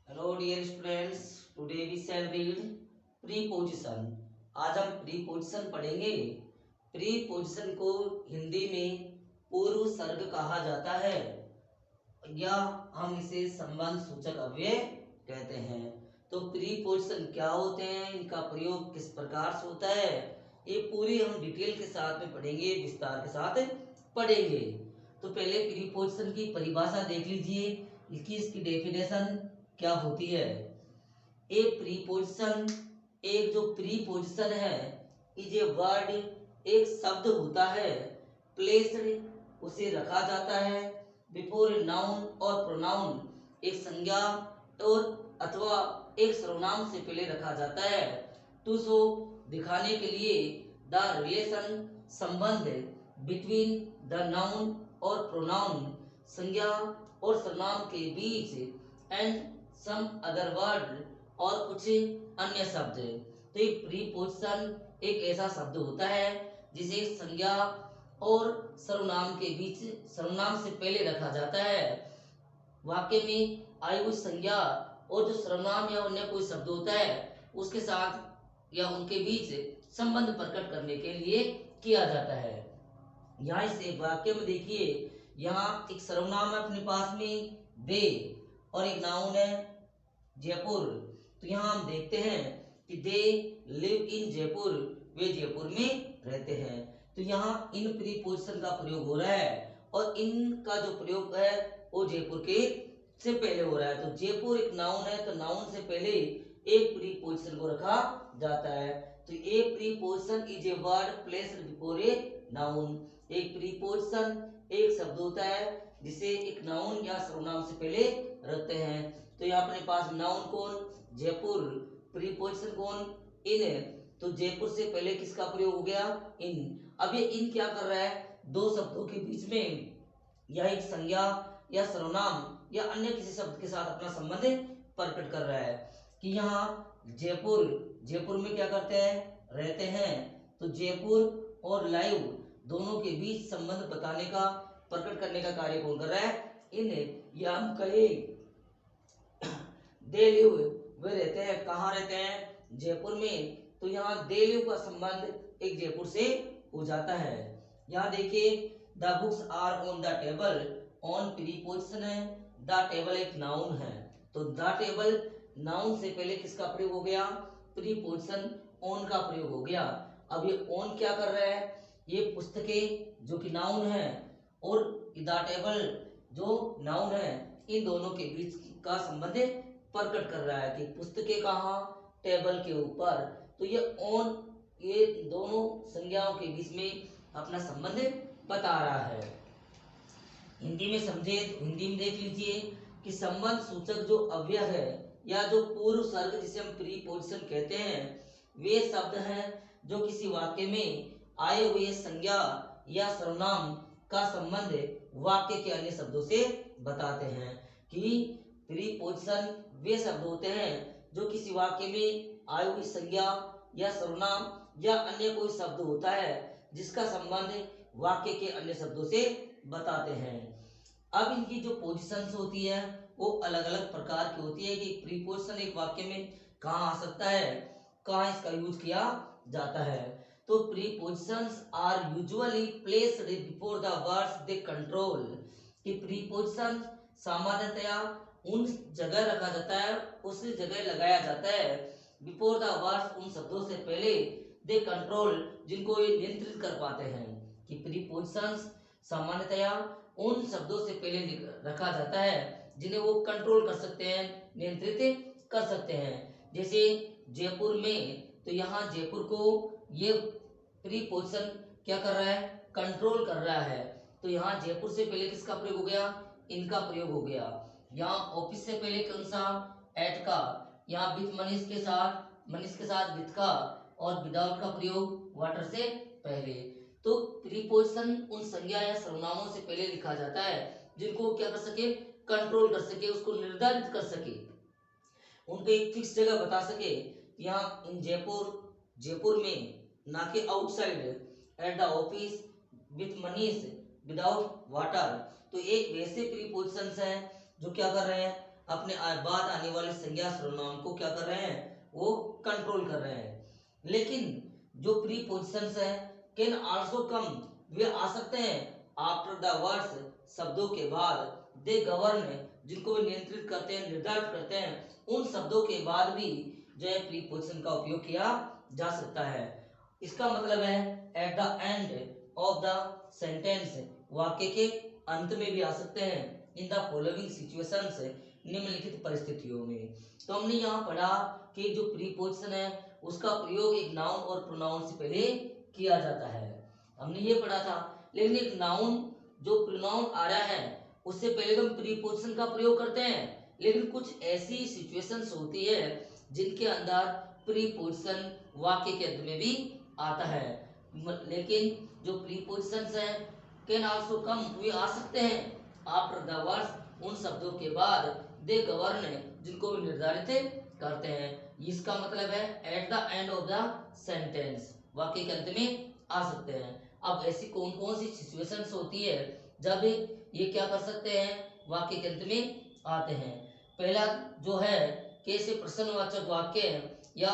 Hello dear students, today we shall read preposition. आज हम preposition पढ़ेंगे। प्रीपोजिशन को हिंदी में पूर्व सर्ग कहा जाता है या हम इसे संबंध सूचक अव्यय कहते हैं। तो प्रीपोजिशन क्या होते हैं, इनका प्रयोग किस प्रकार से होता है, ये पूरी हम डिटेल के साथ में पढ़ेंगे, विस्तार के साथ पढ़ेंगे। तो पहले प्रीपोजिशन की परिभाषा देख लीजिए, इसकी डेफिनेशन क्या होती है। ए प्रीपोजिशन, एक जो प्रीपोजिशन है, इज ए वर्ड, एक शब्द होता है, प्लेस्ड उसे रखा जाता है, बिफोर ए नाउन और प्रोनाउन, एक संज्ञा और अथवा एक सर्वनाम से पहले रखा जाता है, टू शो दिखाने के लिए, द रिलेशन संबंध, बिटवीन द नाउन और प्रोनाउन संज्ञा और सर्वनाम के बीच, एंड सम अदर वर्ड और कुछ अन्य शब्द। तो ये प्रीपोजिशन एक ऐसा शब्द होता है जिसे संज्ञा और सर्वनाम के बीच, सर्वनाम से पहले रखा जाता है। वाक्य में आई हुई संज्ञा और जो सर्वनाम या अन्य कोई शब्द होता है उसके साथ या उनके बीच संबंध प्रकट करने के लिए किया जाता है। यहाँ इस वाक्य में देखिए, यहाँ एक सर्वनाम है अपने पास में दे और एक नाउन है जयपुर। तो यहाँ हम देखते हैं कि दे लिव इन जयपुर, वे जयपुर में रहते हैं। तो यहाँ इन प्रीपोजिशन का प्रयोग हो रहा है और इनका जो प्रयोग है वो जयपुर के से पहले हो रहा है। तो जयपुर एक नाउन है, तो नाउन से पहले एक प्रीपोजिशन को रखा जाता है। तो ए preposition is a word placed before a noun. एक प्रीपोजिशन एक शब्द होता है जिसे एक नाउन या सर्वनाम से पहले रखते हैं। तो यहाँ अपने पास नाउन कौन, जयपुर, प्रीपोजिशन कौन, इन। तो जयपुर से पहले किसका प्रयोग हो गया, इन। अब ये इन क्या कर रहा है, दो शब्दों के बीच में या एक संज्ञा या सर्वनाम या अन्य किसी शब्द के साथ अपना संबंध प्रकट कर रहा है। कि यहाँ जयपुर, जयपुर में क्या करते हैं, रहते हैं। तो जयपुर और लाइव दोनों के बीच संबंध बताने का, प्रकट करने का कार्य कौन कर रहा है, इन। या हम कहे दे लिव, वे रहते हैं, कहाँ रहते हैं, जयपुर में। तो यहाँ दे लिव का संबंध एक जयपुर से हो जाता है। यहाँ देखिए the books are on the table, on preposition है, द टेबल एक नाउन है। तो द टेबल नाउन से पहले किसका प्रयोग हो गया, प्रीपोजिशन ऑन का प्रयोग हो गया। अब ये ऑन क्या कर रहा है, ये पुस्तकें जो कि नाउन है और द टेबल जो नाउन है, इन दोनों के बीच का संबंध प्रकट कर रहा है कि पुस्तकें कहाँ, टेबल के ऊपर। तो ये ऑन, ये दोनों संज्ञाओं के बीच में अपना संबंध बता रहा है। हिंदी में समझे, हिंदी में देख लीजिए कि संबंध सूचक जो अव्यय है या जो पूर्व सर्ग जिसे हम प्रीपोजिशन कहते हैं, वे शब्द हैं जो किसी वाक्य में आए हुए संज्ञा या सर्वनाम का संबंध वाक्य के अन्य शब्दों से बताते हैं। कि प्रीपोजिशन वे शब्द होते हैं जो किसी वाक्य में आई हुई संज्ञा या सर्वनाम या अन्य कोई शब्द होता है जिसका संबंध वाक्य के अन्य शब्दों से बताते हैं। अब इनकी जो पोजीशंस होती है वो अलग अलग प्रकार की होती है कि प्रीपोजिशन एक वाक्य में कहाँ आ सकता है, कहाँ इसका यूज किया जाता है। तो prepositions are usually placed before the words they control. कि प्रीपोजिशन सामान्यतया उन जगह रखा जाता है, उस जगह लगाया जाता है, बिफोर द वर्ड्स उन शब्दों से पहले, दे कंट्रोल जिनको ये नियंत्रित कर पाते हैं। कि प्रीपोजिशंस सामान्यतया उन शब्दों से पहले रखा जाता है जिन्हें वो कंट्रोल कर सकते हैं, नियंत्रित कर सकते हैं। जैसे जयपुर में, तो यहाँ जयपुर को ये प्रीपोजिशन क्या कर रहा है, कंट्रोल कर रहा है। तो यहाँ जयपुर से पहले किसका प्रयोग हो गया, इनका प्रयोग हो गया। यहाँ ऑफिस से पहले कौन सा, एट का। यहाँ विथ मनीष के साथ, मनीष के साथ विथ का, और विदाउट का प्रयोग वाटर से पहले। तो प्रीपोजिशन उन संज्ञा या सर्वनामों से पहले लिखा जाता है जिनको क्या कर सके, कंट्रोल कर सके, उसको निर्धारित कर सके, उनको एक फिक्स जगह बता सके। यहाँ इन जयपुर, जयपुर में, ना कि outside, at the office, with Manish, without water. तो एक वैसे प्रीपोजिशंस हैं जो क्या कर रहे हैं, अपने बाद आने वाले संज्ञा सर्वनाम को क्या कर रहे हैं, वो कंट्रोल कर रहे हैं। लेकिन जो प्रीपोजिशंस है कैन आल्सो कम, वे आ सकते हैं आफ्टर द वर्ड्स, शब्दों के बाद, दे गवर्न, जिनको वे नियंत्रित करते हैं, निर्धारित करते हैं, उन शब्दों के बाद भी जो है प्रीपोजिशन का उपयोग किया जा सकता है। इसका मतलब है at the end of the sentence, वाक्य के अंत में भी आ सकते हैं, इन द फॉलोइंग सिचुएशंस, निम्नलिखित परिस्थितियों में। तो हमने यहाँ पढ़ा कि जो प्रीपोजिशन है उसका प्रयोग एक नाउन और प्रोनाउन से पहले किया जाता है, हमने ये पढ़ा था। लेकिन एक नाउन जो प्रोनाउन आ रहा है उससे पहले तो हम प्रीपोजिशन का प्रयोग करते हैं, लेकिन कुछ ऐसी सिचुएशंस होती है जिनके अंदर प्रीपोजिशन वाक्य के अंत में भी आता है। लेकिन जो प्रीपोजिशंस हैं कैन आल्सो कम, वे आ सकते हैं आफ्टर द वर्ड्स, उन शब्दों के बाद, दे गवर्न, जिनको वे निर्धारित करते हैं। इसका मतलब है at the end of the sentence, वाक्य के अंत में आ सकते हैं। अब ऐसी कौन कौन सी सिचुएशंस होती है जब ये क्या कर सकते हैं, वाक्य के अंत में आते हैं। पहला जो है कि ऐसे प्रश्नवाचक वाक्य या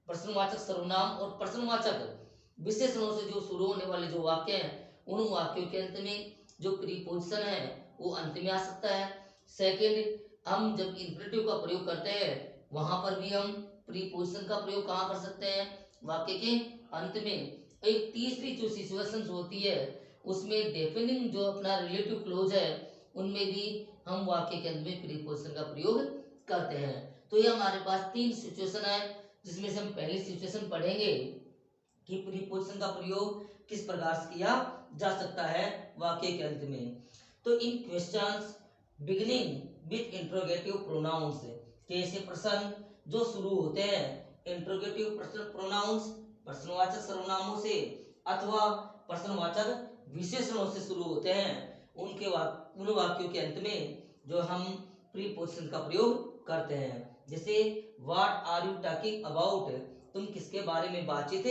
प्रश्नवाचक सर्वनाम और प्रश्नवाचक विशेषणों से जो शुरू होने वाले जो वाक्य हैं, उन वाक्यों के अंत में जो प्रीपोजिशन है वो अंत में आ सकता है। सेकंड, हम जब इंफिनिटिव का प्रयोग करते हैं वहां पर भी हम प्रीपोजिशन का प्रयोग कहाँ कर सकते हैं, वाक्य के अंत में। एक तीसरी जो सिचुएशंस होती है उसमें डेफिनिंग जो अपना रिलेटिव क्लोज है उनमें भी हम वाक्य के अंत में प्रीपोजिशन का प्रयोग करते हैं। तो ये हमारे पास तीन सिचुएशन है जिसमें से हम पहली सिचुएशन पढ़ेंगे कि प्रीपोजिशन का प्रयोग किस प्रकार से किया जा सकता है वाक्य के अंत में। तो in questions beginning with interrogative pronouns, के ऐसे प्रश्न जो शुरू होते हैं इंट्रोगेटिव प्रोनाउंस प्रश्नवाचक सर्वनामों से अथवा प्रश्नवाचक विशेषणों से शुरू होते हैं, उन वाक्यों के अंत में जो हम प्रीपोजिशन का प्रयोग करते हैं। जैसे what are you talking about, तुम किसके बारे में बातचीत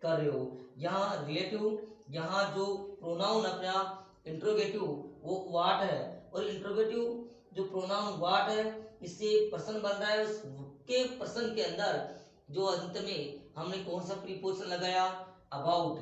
कर रहे हो। यहाँ रिलेटिव, यहाँ जो प्रोनाउन अपना इंट्रोगेटिव वो व्हाट है, और इंट्रोगेटिव जो प्रोनाउन व्हाट है इससे प्रश्न बन रहा है, उसके प्रश्न के अंदर जो अंत में हमने कौन सा प्रीपोजिशन लगाया, अबाउट।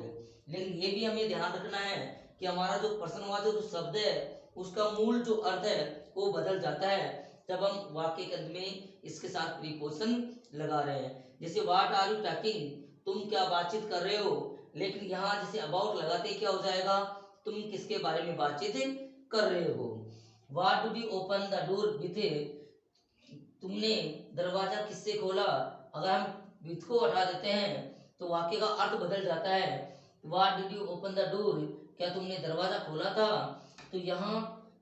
लेकिन ये भी हमें ध्यान रखना है कि हमारा जो प्रश्नवाचक जो शब्द है उसका मूल जो अर्थ है वो बदल जाता है जब हम वाक्य के अंत में इसके साथ प्रीपोजिशन लगा रहे हैं। जैसे व्हाट आर यू टॉकिंग, तुम क्या बातचीत कर रहे हो, लेकिन यहाँ जैसे अबाउट लगाते क्या हो जाएगा, तुम किसके बारे में बातचीत कर रहे हो। What did you open the door with, तुमने दरवाजा किससे खोला, अगर हम विथ को हटा देते हैं तो वाक्य का अर्थ बदल जाता है। What did you open the door, क्या तुमने दरवाजा खोला था। तो यहाँ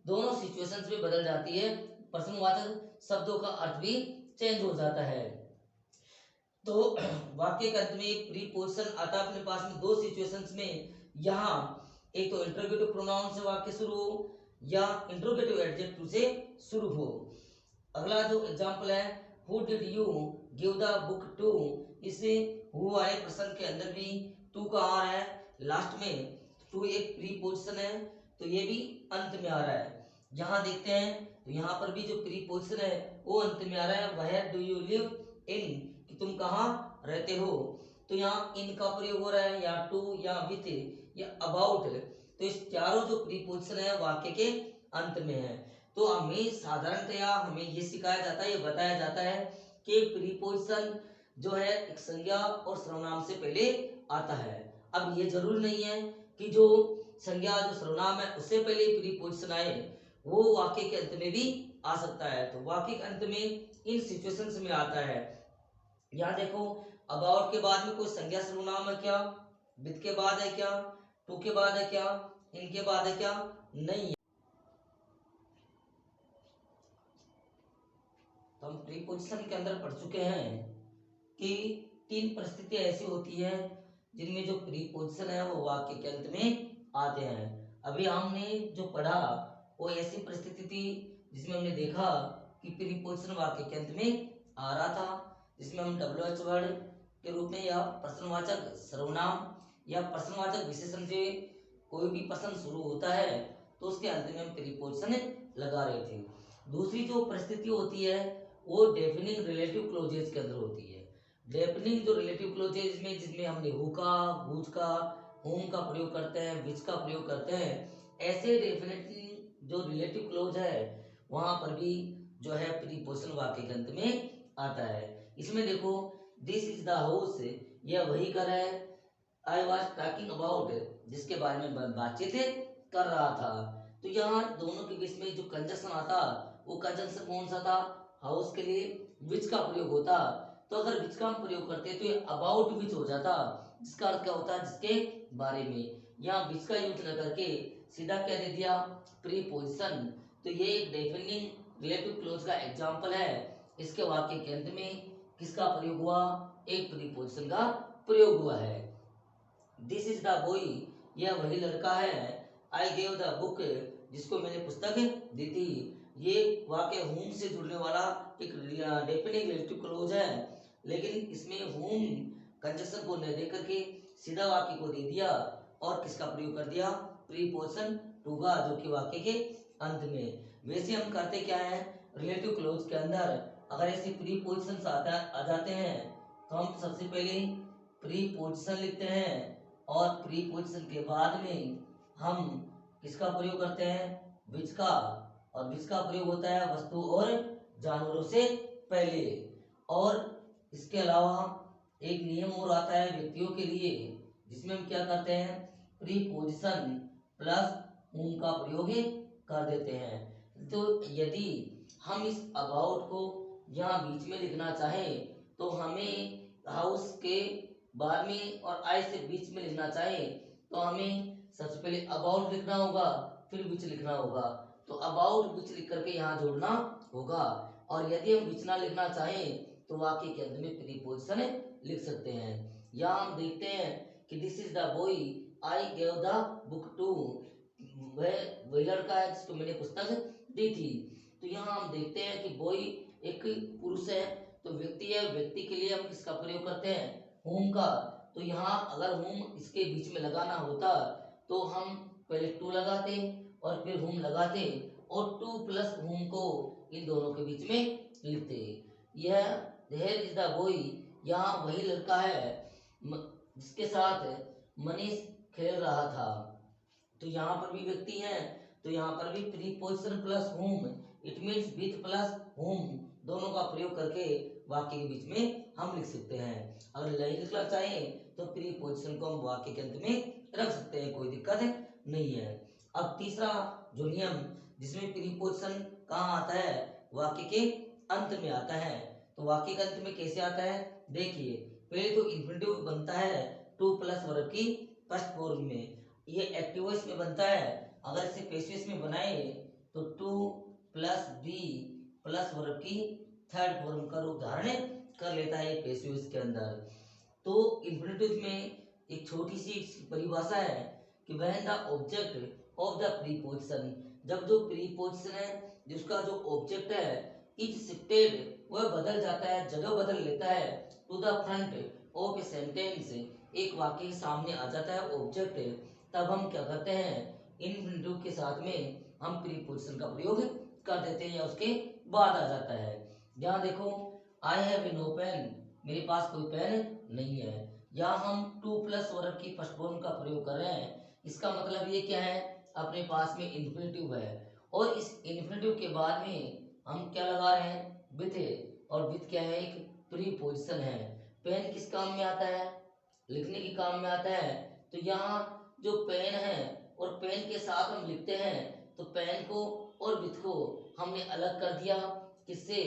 दोनों सिचुएशंस में बदल जाती है, प्रश्नवाचक शब्दों का अर्थ भी चेंज हो जाता है। तो वाक्य के अंत में प्रीपोजिशन आता है अपने पास में दो सिचुएशंस में, यहाँ एक तो इंट्रोगेटिव प्रोनाउन से वाक्य शुरू हो या इंट्रोगेटिव एडजेक्टिव से शुरू हो। अगला जो एग्जांपल है who did you give the book to, इसे हु वाले प्रश्न के अंदर भी टू का आ रहा है, लास्ट में टू एक प्रीपोजिशन है तो ये भी अंत में आ रहा है। यहाँ देखते हैं तो यहाँ पर भी जो प्रीपोजिशन है वो अंत में आ रहा है, where do you live in, कि तुम कहाँ रहते हो। तो यहाँ इन का प्रयोग हो रहा है या टू या विथ या अबाउट, तो इस चारों जो प्रीपोजिशन है वाक्य के अंत में है। तो हमें साधारणतया हमें ये सिखाया जाता है, ये बताया जाता है कि प्रीपोजिशन जो है एक संज्ञा और सर्वनाम से पहले आता है। अब ये जरूरी नहीं है कि जो संज्ञा जो सर्वनाम है उससे पहले प्रीपोजिशन आए, वो वाक्य के अंत में भी आ सकता है। तो वाक्य के अंत में इन सिचुएशंस में आता है। यहाँ देखो अबाउट के बाद में कोई संज्ञा सर्वनाम है क्या, विद के बाद है क्या, टू के बाद है क्या, इनके बाद है क्या, नहीं है। तो हम प्रीपोजिशन के अंदर पढ़ चुके हैं कि तीन परिस्थितियां ऐसी होती है जिनमें जो प्रीपोजिशन है वो वाक्य के अंत में आते हैं। अभी हमने जो पढ़ा वो ऐसी परिस्थिति थी जिसमें हमने देखा कि प्रीपोजिशन वाक्य के अंत में आ रहा था, जिसमें हम WH वर्ड के रूप में या प्रश्नवाचक सर्वनाम या प्रश्नवाचक विशेषण से कोई भी प्रश्न शुरू होता है तो उसके अंत में हम प्रीपोजिशन लगा रहे थे। दूसरी जो परिस्थिति होती है वो डेफिनिंग रिलेटिव क्लोजेज के अंदर होती है। डेफिनिंग जो रिलेटिव क्लोजेज में जिसमें हमने हु का, हुज का, होम का प्रयोग करते हैं, विच का प्रयोग करते हैं, ऐसे डेफिनेटली जो रिलेटिव क्लोज है वहां पर भी जो है प्रीपोजिशन वाक्य के अंत में आता है। इसमें देखो दिस इज द हाउस, यह वही घर है, आई वॉज टॉकिंग अबाउट, जिसके बारे में बातचीत कर रहा था। तो यहाँ दोनों के बीच में जो कंजक्शन आता वो कंजक्शन कौन सा था, हाउस के लिए विच का प्रयोग होता। तो अगर विच का हम प्रयोग करते तो ये अबाउट विच हो जाता, जिसका अर्थ क्या होता है, जिसके बारे में। यहाँ विच का यूज न करके सीधा क्या दे दिया, प्रीपोजिशन। तो ये एक डेफिनिंग रिलेटिव क्लोज का एग्जांपल है। इसके वाक्य के अंत में किसका प्रयोग हुआ, एक प्रीपोजिशन का प्रयोग हुआ है। दिस इज द बॉय, यह वही लड़का है, आई गेव द बुक, जिसको मैंने पुस्तक दी थी। ये वाक्य होम से जुड़ने वाला एक डेफिनिट रिलेटिव क्लोज है, लेकिन इसमें होम कंजक्शन को न देकर के सीधा वाक्य को दे दिया और किसका प्रयोग कर दिया, प्रीपोजिशन टू का, जो कि वाक्य के अंत में। वैसे हम करते क्या है, रिलेटिव क्लोज के अंदर अगर ऐसे प्रीपोजिशन आ जाते हैं तो हम सबसे पहले प्रीपोजिशन लिखते हैं और प्रीपोजिशन के बाद में हम किसका प्रयोग करते हैं, विच का, और विच का प्रयोग होता है वस्तु और जानवरों से पहले। और इसके अलावा एक नियम और आता है व्यक्तियों के लिए, जिसमें हम क्या करते हैं, प्रीपोजिशन प्लस होम का प्रयोग कर देते हैं। तो यदि हम इस अबाउट को यहाँ बीच में लिखना चाहें तो हमें हाउस के बाद में और आई से बीच में लिखना चाहे तो हमें सबसे पहले अबाउट लिखना होगा, फिर विच लिखना होगा। तो अबाउट विच लिख करके यहाँ जोड़ना होगा। और यदि हम विच ना लिखना चाहें तो वाक्य के अंत में प्रीपोजिशन लिख सकते हैं। यहाँ हम देखते हैं कि this is the boy, I gave the book to, वह लड़का है जिसको मैंने पुस्तक दी थी। तो यहाँ हम देखते हैं कि बॉय एक पुरुष है, तो व्यक्ति है, व्यक्ति के लिए हम किसका प्रयोग करते हैं, होम का। तो यहाँ अगर होम इसके बीच में लगाना होता तो हम पहले टू लगाते और फिर होम लगाते और टू प्लस होम को इन दोनों के बीच में लिखते। यह देयर इज द बॉय, यहाँ वही लड़का है जिसके साथ मनीष खेल रहा था। तो यहाँ पर भी व्यक्ति है, तो यहाँ पर भी preposition plus home, it means with plus home, दोनों का प्रयोग करके वाक्य के बीच में हम लिख सकते हैं। अगर नहीं लिखना चाहें तो प्रीपोजिशन को हम वाक्य के अंत में रख सकते हैं, कोई दिक्कत नहीं है। अब तीसरा जो नियम जिसमें प्रीपोजिशन कहाँ आता है, वाक्य के अंत में आता है। तो वाक्य के अंत में कैसे आता है, देखिए पहले तो इन्फिनिटिव बनता है टू प्लस वर्ब की फर्स्ट फॉर्म में, ये एक्टिव वॉइस में बनता है। अगर इसे पैसिव वॉइस में बनाए तो to plus be plus verb की थर्ड फॉर्म का रूप धारण कर लेता है पैसिव वॉइस के अंदर। तो इन्फिनिटिव में एक छोटी सी परिभाषा है कि when the object of the preposition, जब जो प्रीपोजिशन है जिसका जो ऑब्जेक्ट है इज शिफ्टेड, वह बदल जाता है, जगह बदल लेता है, to the front of a sentence, एक वाक्य के सामने आ जाता है ऑब्जेक्ट, तब हम क्या करते हैं, इन्फिनिटिव के साथ में हम प्रीपोजिशन का प्रयोग कर देते हैं या उसके बाद आ जाता है। यहाँ देखो आई हैव नो पेन, मेरे पास कोई पेन नहीं है। यहाँ हम टू प्लस वर्ब की फर्स्ट फॉर्म का प्रयोग कर रहे हैं, इसका मतलब ये क्या है, अपने पास में इन्फिनिटिव है और इस इन्फिनिटिव के बाद में हम क्या लगा रहे हैं, विथ, और विथ क्या है, एक प्रीपोजिशन है। पेन किस काम में आता है, लिखने के काम में आता है। तो यहाँ जो पेन है और पेन के साथ हम लिखते हैं, तो पेन को और विथ को हमने अलग कर दिया, किससे,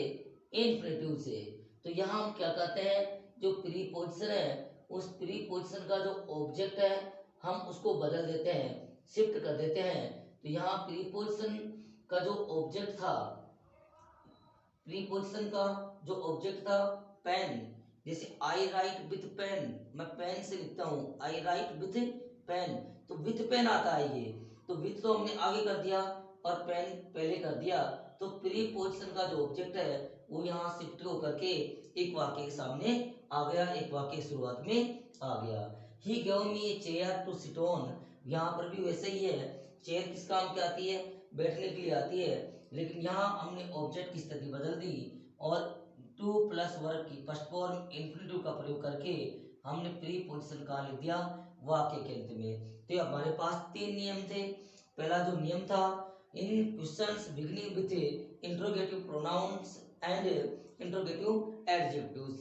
इन्फिनिटिव से। तो यहाँ हम क्या करते हैं, जो प्रीपोजिशन है उस प्रीपोजिशन का जो ऑब्जेक्ट है हम उसको बदल देते हैं, शिफ्ट कर देते हैं। तो यहाँ प्रीपोजिशन का जो ऑब्जेक्ट था, प्रीपोजिशन का जो ऑब्जेक्ट था पेन, जैसे आई राइट विथ पेन, मैं पेन से लिखता हूँ, आई राइट विथ पेन, तो विथ पेन आता है ये, तो विथ तो हमने आगे कर दिया और पेन पहले कर दिया। तो प्रीपोजिशन का जो ऑब्जेक्ट है वो यहाँ शिफ्ट होकर के एक वाक्य के सामने आ गया, एक वाक्य की शुरुआत में आ गया। He gave me a chair to sit on, यहाँ पर भी वैसे ही है, चेयर किस काम की आती है, बैठने के लिए आती है। लेकिन यहाँ हमने ऑब्जेक्ट की स्थिति बदल दी और टू प्लस वर्ब की फर्स्ट फॉर्म इन्फिनेटिव का प्रयोग करके हमने प्रीपोजिशन कहाँ लिख दिया, वाक्य के अंत में। तो हमारे पास 3 नियम थे। पहला जो नियम था, in questions beginning with interrogative pronouns and interrogative adjectives,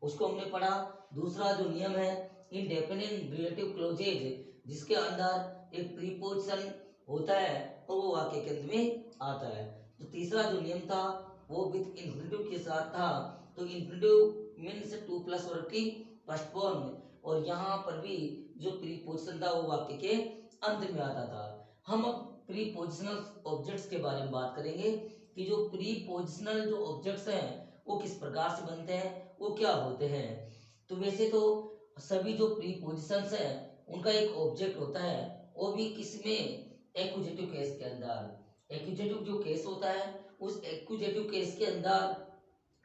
उसको हमने पढ़ा। दूसरा जो नियम है, इन डेफिनिट रिलेटिव क्लोजेज, जिसके अंदर एक प्रीपोजिशन होता है और वो वाक्य के अंत में आता है। तो तीसरा जो नियम था वो विथ इन्फिनेटिव के साथ था। तो infinitive means two plus verb की फर्स्ट फॉर्म, और यहाँ पर भी जो प्रीपोजिशन था वो वाक्य के अंत में आता था। हम अब प्रीपोजिशनल ऑब्जेक्ट्स के बारे में बात करेंगे कि जो प्रीपोजिशनल जो ऑब्जेक्ट्स हैं वो किस प्रकार से बनते हैं, वो क्या होते हैं। तो वैसे तो सभी जो प्रीपोजिशंस हैं उनका एक ऑब्जेक्ट होता है, वो भी किसमें, एक्यूजेटिव केस के अंदर। एक्यूजेटिव जो केस होता है उस एक्यूजेटिव केस के अंदर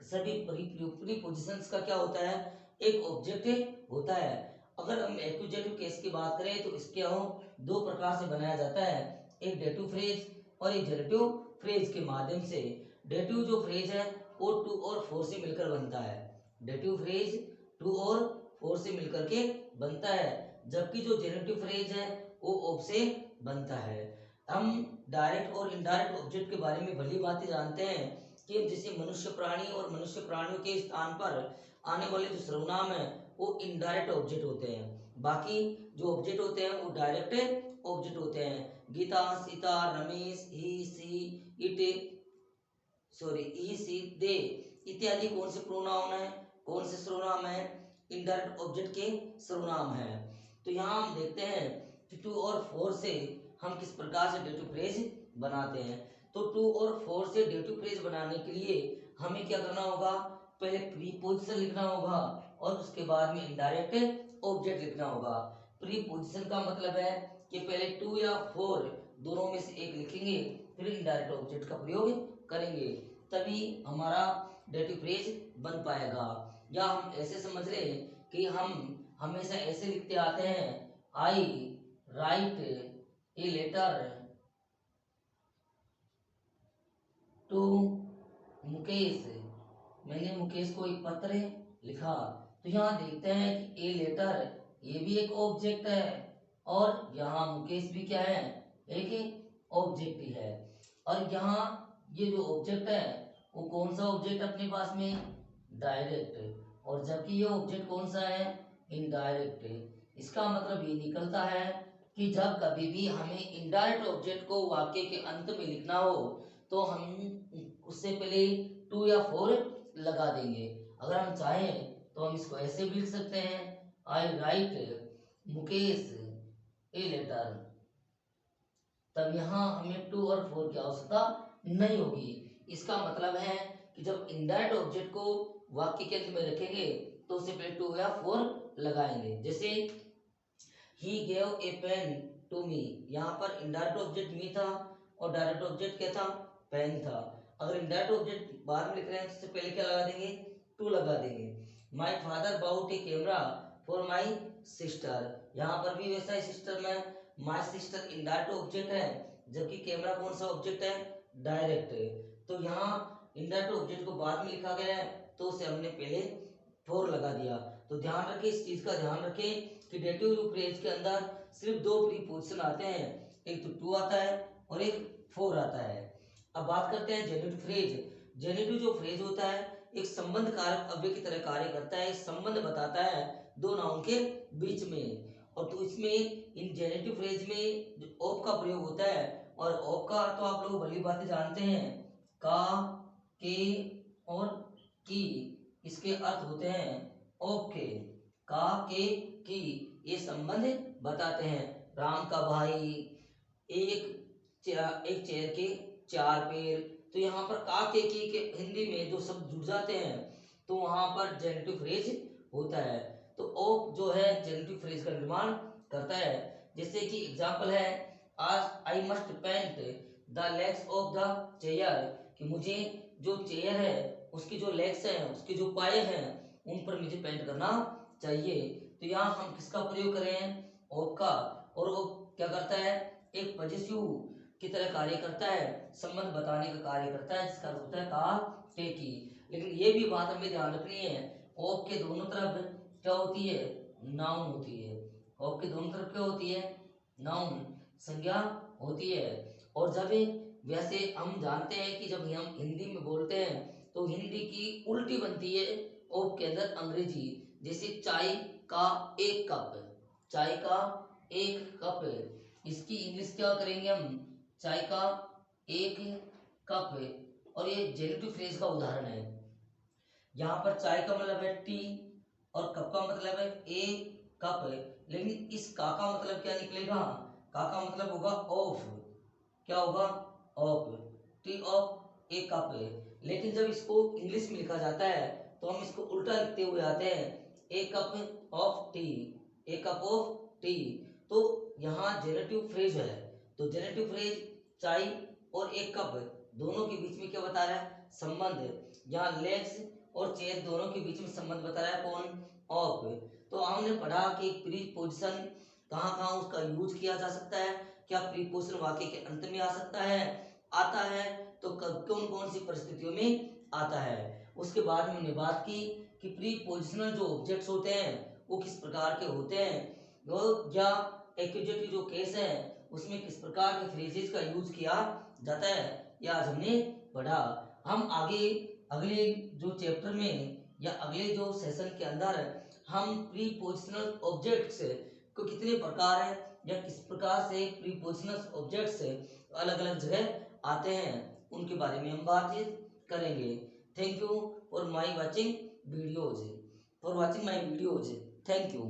सभी प्रीपोजिशंस का क्या होता है, एक ऑब्जेक्ट होता है। अगर हम एक्यूजेटिव केस की बात करें तो इसके हम दो प्रकार से बनाया जाता है, एक डेटिव फ्रेज और एक जेनेटिव फ्रेज के माध्यम से। डेटिव जो फ्रेज है वो टू और फोर से मिलकर बनता है। डेटिव फ्रेज टू और फोर से मिलकर के बनता है, जबकि जो जेनेटिव फ्रेज है वो ऑफ से बनता है। हम डायरेक्ट और इनडायरेक्ट ऑब्जेक्ट के बारे में भली बातें जानते हैं कि जैसे मनुष्य प्राणी और मनुष्य प्राणियों के स्थान पर आने वाले जो सर्वनाम है वो इनडायरेक्ट ऑब्जेक्ट होते हैं, बाकी जो ऑब्जेक्ट होते हैं वो डायरेक्ट ऑब्जेक्ट होते हैं। गीता, सीता, रमेश, ही, सी, इट, ही, सी, दे इत्यादि कौन से प्रोनाउन है, कौन से सर्वनाम है, इनडायरेक्ट ऑब्जेक्ट के सर्वनाम है। तो यहाँ हम देखते हैं कि टू और फोर से हम किस प्रकार से डेटिव फ्रेज बनाते हैं। तो टू और फोर से डेटिव फ्रेज बनाने के लिए हमें क्या करना होगा, पहले प्रीपोजिशन लिखना होगा और उसके बाद में इनडायरेक्ट ऑब्जेक्ट लिखना होगा। प्रीपोजिशन का मतलब है कि पहले टू या फोर दोनों में से एक लिखेंगे, फिर इनडायरेक्ट ऑब्जेक्ट का प्रयोग करेंगे, तभी हमारा डेटिव फ्रेज बन पाएगा। या हम ऐसे समझ लें कि हम हमेशा ऐसे लिखते आते हैं, I write a letter to Mukesh, मैंने मुकेश को एक पत्र लिखा। तो यहाँ देखते हैं कि ए लेटर ये भी एक ऑब्जेक्ट है और यहाँ मुकेश भी क्या है, एक ऑब्जेक्ट ही है। और यहाँ ये जो ऑब्जेक्ट है वो कौन सा ऑब्जेक्ट अपने पास में, डायरेक्ट, और जबकि ये ऑब्जेक्ट कौन सा है, इनडायरेक्ट। इसका मतलब ये निकलता है कि जब कभी भी हमें इनडायरेक्ट ऑब्जेक्ट को वाक्य के अंत में लिखना हो तो हम उससे पहले टू या फोर लगा देंगे। अगर हम चाहें तो हम इसको ऐसे भी लिख सकते हैं, I right Mukesh a letter, तब यहाँ हमें टू और फोर की आवश्यकता नहीं होगी। इसका मतलब है कि जब इनडायरेक्ट ऑब्जेक्ट को वाक्य के अंत में रखेंगे तो उससे पहले टू या फोर लगाएंगे। जैसे he gave a pen to me, यहाँ पर इनडायरेक्ट ऑब्जेक्ट मी था और डायरेक्ट ऑब्जेक्ट क्या था, पेन था। अगर इनडायरेक्ट ऑब्जेक्ट बाद में लिख रहे हैं तो उससे पहले क्या लगा देंगे, टू लगा देंगे। My father bought a camera for my sister, यहाँ पर भी वैसा ही सिस्टर में माय सिस्टर इनडायरेक्ट ऑब्जेक्ट है, जबकि कैमरा कौन सा ऑब्जेक्ट है, डायरेक्ट है। तो यहाँ इनडायरेक्ट ऑब्जेक्ट को बाद में लिखा गया है तो उसे हमने पहले फोर लगा दिया। तो ध्यान रखें, इस चीज का ध्यान रखें कि डेटिव फ्रेज के अंदर सिर्फ दो प्रीपोजिशन आते हैं, एक तो टू आता है और एक फोर आता है। अब बात करते हैं जेनेटिव फ्रेज। जेनेटिव जो फ्रेज होता है एक संबंध कारक अव्यय की तरह कार्य करता है, संबंध बताता है दो नाउन के बीच में। और तो इसमें इन जेनेटिव फ्रेज में जो ऑफ का प्रयोग होता है, और ऑफ का तो आप लोग भली बातें जानते हैं, का, के और की, इसके अर्थ होते हैं ऑफ के। का, के, की ये संबंध बताते हैं। राम का भाई, एक चेयर के चार पैर। तो यहाँ पर का, के, की के हिंदी में जो शब्द जुड़ जाते हैं तो वहां पर जेनेटिव फ्रेज होता है। तो ऑफ जो है जेनेटिव फ्रेज का निर्माण करता है। जैसे कि एग्जांपल है, आज I must paint the legs of the chair, कि मुझे जो चेयर है उसकी जो लेग्स हैं, उसके जो पाए हैं उन पर मुझे पेंट करना चाहिए। तो यहाँ हम किसका प्रयोग कर रहे हैं, ऑफ का। और वो क्या करता है, एक पॉजेसिव की तरह कार्य करता है, संबंध बताने का कार्य करता है, जिसका अर्थ होता है का, टे की। लेकिन ये भी बात हमें ध्यान रखनी है, ऑफ के दोनों तरफ क्या होती है, नाउन होती है। ऑफ के दोनों तरफ क्या होती है, नाउन, संज्ञा होती है। और जब वैसे हम जानते हैं कि जब हम हिंदी में बोलते हैं तो हिंदी की उल्टी बनती है ऑफ के अंदर अंग्रेजी। जैसे चाय का एक कप, चाय का एक कप, इसकी इंग्लिश क्या करेंगे हम, चाय का एक कप। और ये जेनेटिव फ्रेज का उदाहरण है। यहाँ पर चाय का मतलब है टी और कप का मतलब है ए कप, लेकिन इस का मतलब क्या निकलेगा, का मतलब होगा ऑफ, क्या होगा, of, T of A cup. लेकिन जब इसको इंग्लिश में लिखा जाता है तो हम इसको उल्टा लिखते हुए आते हैं, a cup of tea, a cup of tea. तो यहाँ जेनेटिव फ्रेज है, तो जेनेटिव फ्रेज चाय और एक कप दोनों के बीच में क्या बता रहा है, संबंध। यहाँ लेग्स और चेयर दोनों के बीच में संबंध बता रहा है कौन, ऑफ। तो हमने पढ़ा कि प्रीपोजिशन कहाँ कहाँ उसका यूज किया जा सकता है, क्या प्रीपोजिशन वाक्य के अंत में आ सकता है, आता है तो कब कौन कौन सी परिस्थितियों में आता है। उसके बाद में हमने बात की कि प्रीपोजिशनल जो ऑब्जेक्ट्स होते हैं वो किस प्रकार के होते हैं, वो या एक्यूजेटिव जो केस है उसमें किस प्रकार के फ्रेजेस का यूज किया जाता है, यह आज हमने पढ़ा। हम आगे अगले जो चैप्टर में या अगले जो सेशन के अंदर हम प्रीपोजिशनल ऑब्जेक्ट्स को कितने प्रकार है या किस प्रकार से प्रीपोजिशनल ऑब्जेक्ट्स अलग अलग जगह आते हैं उनके बारे में हम बातचीत करेंगे। Thank you for my watching videos, for watching my videos, thank you.